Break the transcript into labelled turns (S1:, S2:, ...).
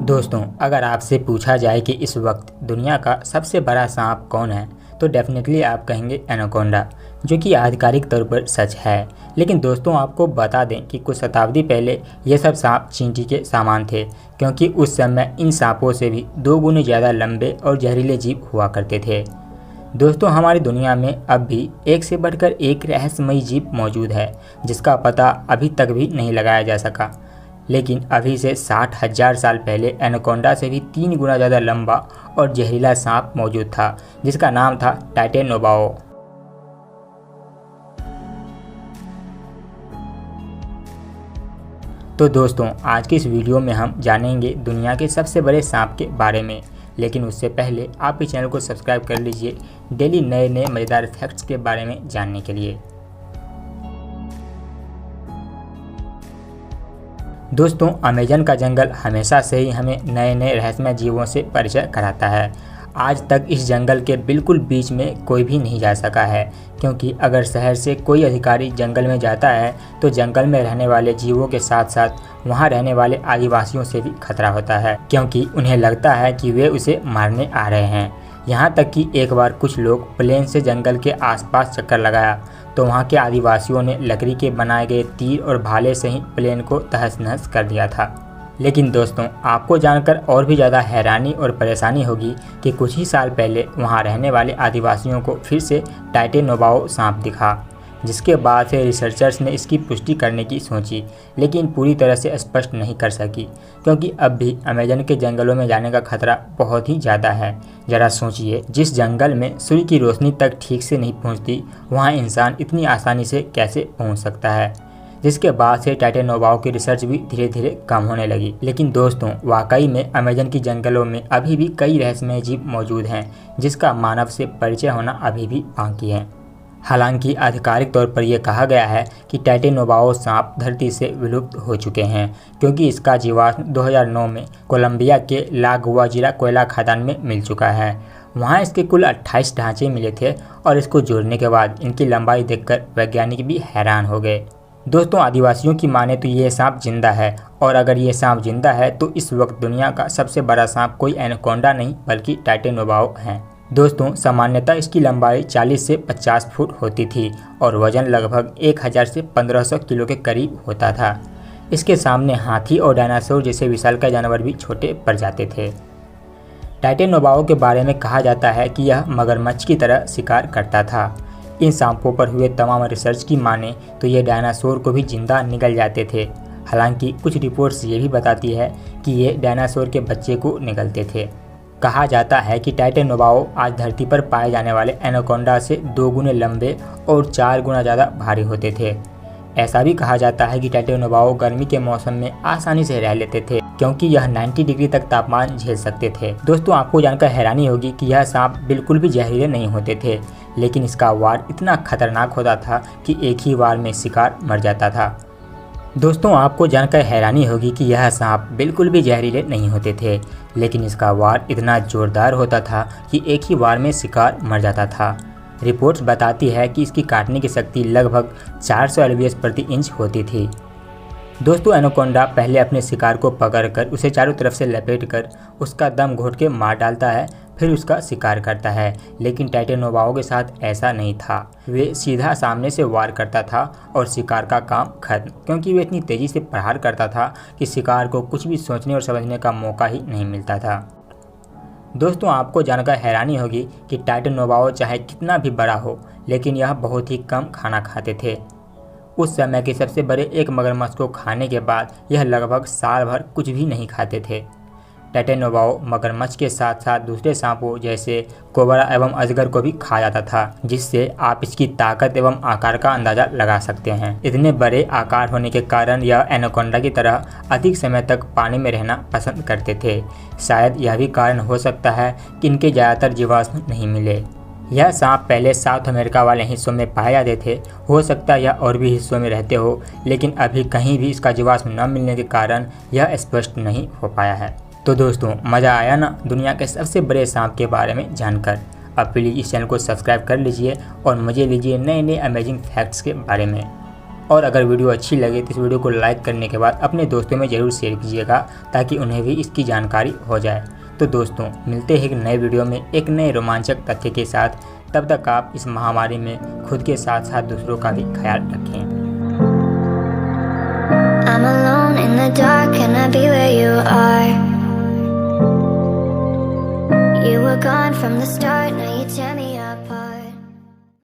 S1: दोस्तों, अगर आपसे पूछा जाए कि इस वक्त दुनिया का सबसे बड़ा सांप कौन है तो डेफिनेटली आप कहेंगे एनाकोंडा, जो कि आधिकारिक तौर पर सच है। लेकिन दोस्तों, आपको बता दें कि कुछ शताब्दी पहले ये सब सांप चींटी के सामान थे, क्योंकि उस समय इन सांपों से भी 2 गुने ज़्यादा लंबे और जहरीले जीव हुआ करते थे। दोस्तों, हमारी दुनिया में अब भी एक से बढ़कर एक रहस्यमयी जीव मौजूद है, जिसका पता अभी तक भी नहीं लगाया जा सका। लेकिन अभी से 60,000 साल पहले एनाकोंडा से भी 3 गुना ज़्यादा लंबा और जहरीला सांप मौजूद था, जिसका नाम था टाइटेनोबाओ। तो दोस्तों, आज की इस वीडियो में हम जानेंगे दुनिया के सबसे बड़े सांप के बारे में। लेकिन उससे पहले आप इस चैनल को सब्सक्राइब कर लीजिए डेली नए नए मज़ेदार फैक्ट्स के बारे में जानने के लिए। दोस्तों, अमेज़न का जंगल हमेशा से ही हमें नए नए रहस्यमय जीवों से परिचय कराता है। आज तक इस जंगल के बिल्कुल बीच में कोई भी नहीं जा सका है, क्योंकि अगर शहर से कोई अधिकारी जंगल में जाता है तो जंगल में रहने वाले जीवों के साथ साथ वहां रहने वाले आदिवासियों से भी खतरा होता है, क्योंकि उन्हें लगता है कि वे उसे मारने आ रहे हैं। यहाँ तक कि एक बार कुछ लोग प्लेन से जंगल के आसपास चक्कर लगाया तो वहाँ के आदिवासियों ने लकड़ी के बनाए गए तीर और भाले से ही प्लेन को तहस नहस कर दिया था। लेकिन दोस्तों, आपको जानकर और भी ज़्यादा हैरानी और परेशानी होगी कि कुछ ही साल पहले वहाँ रहने वाले आदिवासियों को फिर से टाइटेनोबाओ सांप दिखा, जिसके बाद से रिसर्चर्स ने इसकी पुष्टि करने की सोची, लेकिन पूरी तरह से स्पष्ट नहीं कर सकी, क्योंकि अब भी अमेज़न के जंगलों में जाने का खतरा बहुत ही ज़्यादा है। ज़रा सोचिए, जिस जंगल में सूर्य की रोशनी तक ठीक से नहीं पहुंचती, वहां इंसान इतनी आसानी से कैसे पहुंच सकता है। जिसके बाद से टाइटेनोबाओ की रिसर्च भी धीरे धीरे कम होने लगी। लेकिन दोस्तों, वाकई में अमेज़न की जंगलों में अभी भी कई रहस्यमय जीव मौजूद हैं, जिसका मानव से परिचय होना अभी भी बाकी है। हालांकि आधिकारिक तौर पर यह कहा गया है कि टाइटेनोबाओ सांप धरती से विलुप्त हो चुके हैं, क्योंकि इसका जीवाश्म 2009 में कोलंबिया के ला गुआजिरा कोयला खदान में मिल चुका है। वहां इसके कुल 28 ढांचे मिले थे और इसको जोड़ने के बाद इनकी लंबाई देखकर वैज्ञानिक भी हैरान हो गए। दोस्तों, आदिवासियों की माने तो ये सांप जिंदा है, और अगर ये सांप जिंदा है तो इस वक्त दुनिया का सबसे बड़ा सांप कोई एनाकोंडा नहीं बल्कि टाइटेनोबाओ है। दोस्तों, सामान्यतः इसकी लंबाई 40 से 50 फुट होती थी और वजन लगभग 1000 से 1500 किलो के करीब होता था। इसके सामने हाथी और डायनासोर जैसे विशालकाय जानवर भी छोटे पड़ जाते थे। टाइटेनोबाओ के बारे में कहा जाता है कि यह मगरमच्छ की तरह शिकार करता था। इन सांपों पर हुए तमाम रिसर्च की माने तो ये डायनासोर को भी जिंदा निगल जाते थे। हालांकि कुछ रिपोर्ट्स ये भी बताती है कि ये डायनासोर के बच्चे को निगलते थे। कहा जाता है कि टाइटेनोबाओ आज धरती पर पाए जाने वाले एनाकोंडा से 2 गुने लंबे और 4 गुना ज़्यादा भारी होते थे। ऐसा भी कहा जाता है कि टाइटेनोबाओ गर्मी के मौसम में आसानी से रह लेते थे, क्योंकि यह 90 डिग्री तक तापमान झेल सकते थे। दोस्तों, आपको जानकर हैरानी होगी कि यह सांप बिल्कुल भी जहरीले नहीं होते थे, लेकिन इसका वार इतना खतरनाक होता था कि एक ही वार में शिकार मर जाता था। दोस्तों, आपको जानकर हैरानी होगी कि यह सांप बिल्कुल भी जहरीले नहीं होते थे, लेकिन इसका वार इतना जोरदार होता था कि एक ही वार में शिकार मर जाता था। रिपोर्ट्स बताती है कि इसकी काटने की शक्ति लगभग 400 एलबीएस प्रति इंच होती थी। दोस्तों, एनाकोंडा पहले अपने शिकार को पकड़कर उसे चारों तरफ से लपेटकर उसका दम घोट के मार डालता है, फिर उसका शिकार करता है। लेकिन टाइटेनोबाओ के साथ ऐसा नहीं था। वे सीधा सामने से वार करता था और शिकार का काम खत्म, क्योंकि वे इतनी तेज़ी से प्रहार करता था कि शिकार को कुछ भी सोचने और समझने का मौका ही नहीं मिलता था। दोस्तों, आपको जानकर हैरानी होगी कि टाइटेनोबाओ चाहे कितना भी बड़ा हो, लेकिन यह बहुत ही कम खाना खाते थे। उस समय के सबसे बड़े एक मगरमच्छ को खाने के बाद यह लगभग साल भर कुछ भी नहीं खाते थे। टाइटेनोबाओ मगरमच्छ के साथ साथ दूसरे सांपों जैसे कोबरा एवं अजगर को भी खा जाता था, जिससे आप इसकी ताकत एवं आकार का अंदाज़ा लगा सकते हैं। इतने बड़े आकार होने के कारण यह एनाकोंडा की तरह अधिक समय तक पानी में रहना पसंद करते थे। शायद यह भी कारण हो सकता है कि इनके ज़्यादातर जीवाश्म नहीं मिले। यह सांप पहले साउथ अमेरिका वाले हिस्सों में पाए जाते थे, हो सकता है यह और भी हिस्सों में रहते हो, लेकिन अभी कहीं भी इसका जीवाश्म न मिलने के कारण यह स्पष्ट नहीं हो पाया है। तो दोस्तों, मज़ा आया ना दुनिया के सबसे बड़े सांप के बारे में जानकर। अब प्लीज़ इस चैनल को सब्सक्राइब कर लीजिए और मज़े लीजिए नए नए अमेजिंग फैक्ट्स के बारे में। और अगर वीडियो अच्छी लगे तो इस वीडियो को लाइक करने के बाद अपने दोस्तों में ज़रूर शेयर कीजिएगा ताकि उन्हें भी इसकी जानकारी हो जाए। तो दोस्तों मिलते हैं एक नए वीडियो में एक नए रोमांचक तथ्य के साथ। तब तक आप इस महामारी में खुद के साथ साथ दूसरों का भी ख्याल रखें।
S2: I'm alone in the dark, can I be where you are? You were gone from the start, now you tear me